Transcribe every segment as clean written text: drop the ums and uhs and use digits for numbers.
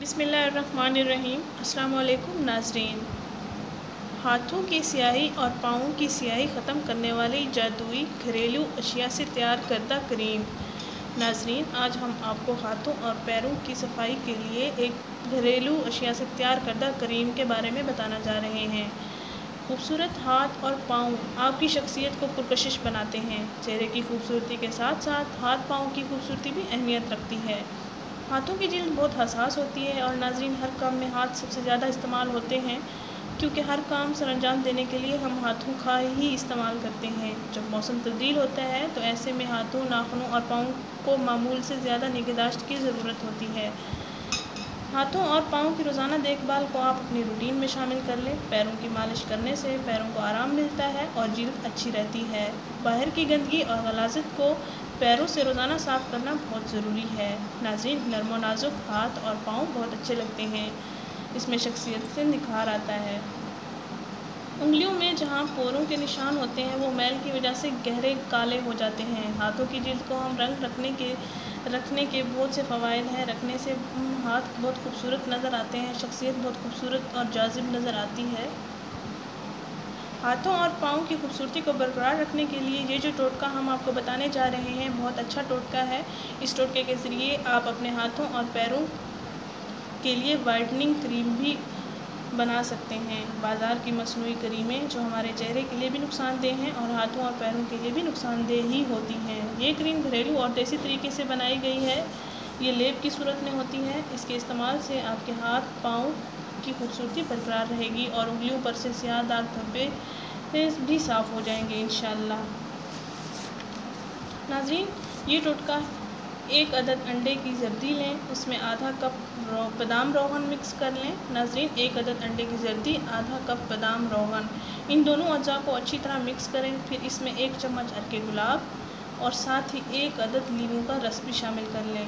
बिस्मिल्लाहिर्रहमानिर्रहीम। अस्सलाम वालेकुम नाज़रीन। हाथों की स्याही और पाँवों की स्याही ख़त्म करने वाली जादुई घरेलू अशिया से तैयार करदा क्रीम। नाज़रीन, आज हम आपको हाथों और पैरों की सफाई के लिए एक घरेलू अशिया से तैयार करदा क्रीम के बारे में बताना जा रहे हैं। खूबसूरत हाथ और पाँव आपकी शख्सियत को पुरकशिश बनाते हैं। चेहरे की खूबसूरती के साथ साथ हाथ पाँव की खूबसूरती भी अहमियत रखती है। हाथों की जिल्द बहुत हसास होती है और नाज़रीन, हर काम में हाथ सबसे ज़्यादा इस्तेमाल होते हैं, क्योंकि हर काम सरअंजाम देने के लिए हम हाथों का ही इस्तेमाल करते हैं। जब मौसम तब्दील होता है तो ऐसे में हाथों, नाखूनों और पाँव को मामूल से ज़्यादा निगहदाश्त की ज़रूरत होती है। हाथों और पाँव की रोज़ाना देखभाल को आप अपनी रूटीन में शामिल कर लें। पैरों की मालिश करने से पैरों को आराम मिलता है और जिल्द अच्छी रहती है। बाहर की गंदगी और गलाज़त को पैरों से रोज़ाना साफ़ करना बहुत ज़रूरी है। नाज़रीन, नर्म और नाजुक हाथ और पाँव बहुत अच्छे लगते हैं। इसमें शख्सियत से निखार आता है। उंगलियों में जहाँ पोरों के निशान होते हैं वो मैल की वजह से गहरे काले हो जाते हैं। हाथों की जिल्द को हम रंग रखने के बहुत से फ़वाइद हैं। रखने से हाथ बहुत खूबसूरत नज़र आते हैं, शख्सियत बहुत खूबसूरत और जाज़िब नज़र आती है। हाथों और पाँव की खूबसूरती को बरकरार रखने के लिए ये जो टोटका हम आपको बताने जा रहे हैं बहुत अच्छा टोटका है। इस टोटके के ज़रिए आप अपने हाथों और पैरों के लिए वाइटनिंग क्रीम भी बना सकते हैं। बाज़ार की मसनूई क्रीमें जो हमारे चेहरे के लिए भी नुकसानदेह हैं और हाथों और पैरों के लिए भी नुकसानदेह ही होती हैं। ये क्रीम घरेलू और देसी तरीके से बनाई गई है। ये लेप की सूरत में होती है। इसके इस्तेमाल से आपके हाथ पाँव की खूबसूरती बरकरार रहेगी और उंगलियों पर से स्याह दाग धब्बे भी साफ़ हो जाएंगे इंशाअल्लाह। नाज़रीन, ये टोटका 1 अदद अंडे की जर्दी लें, उसमें आधा कप बादाम रोगन मिक्स कर लें। नाज़रीन, 1 अदद अंडे की जर्दी, आधा कप बादाम रोगन, इन दोनों अज्जा को अच्छी तरह मिक्स करें। फिर इसमें 1 चम्मच अर्के गुलाब और साथ ही 1 अदद लीमू का रस भी शामिल कर लें।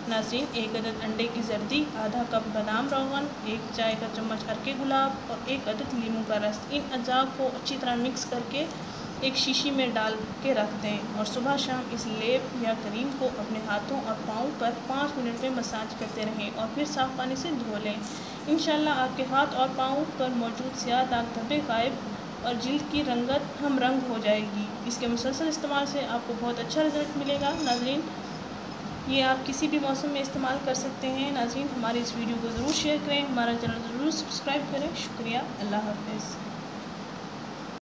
नाज़रीन, 1 अदद अंडे की जर्दी, आधा कप बादाम रोगन, 1 चाय का चम्मच अर्के गुलाब और 1 अदद लीमू का रस, इन अज्जा को अच्छी तरह मिक्स करके एक शीशी में डाल के रख दें और सुबह शाम इस लेप या क्रीम को अपने हाथों और पाँव पर 5 मिनट में मसाज करते रहें और फिर साफ़ पानी से धो लें। इंशाअल्लाह आपके हाथ और पाँव पर मौजूद स्याह दाग धब्बे गायब और जिल्द की रंगत हम रंग हो जाएगी। इसके मुसलसल इस्तेमाल से आपको बहुत अच्छा रिज़ल्ट मिलेगा। नाज़रीन, ये आप किसी भी मौसम में इस्तेमाल कर सकते हैं। नाज़रीन, हमारी इस वीडियो को ज़रूर शेयर करें, हमारा चैनल ज़रूर सब्सक्राइब करें। शुक्रिया। अल्लाह हाफ़िज़।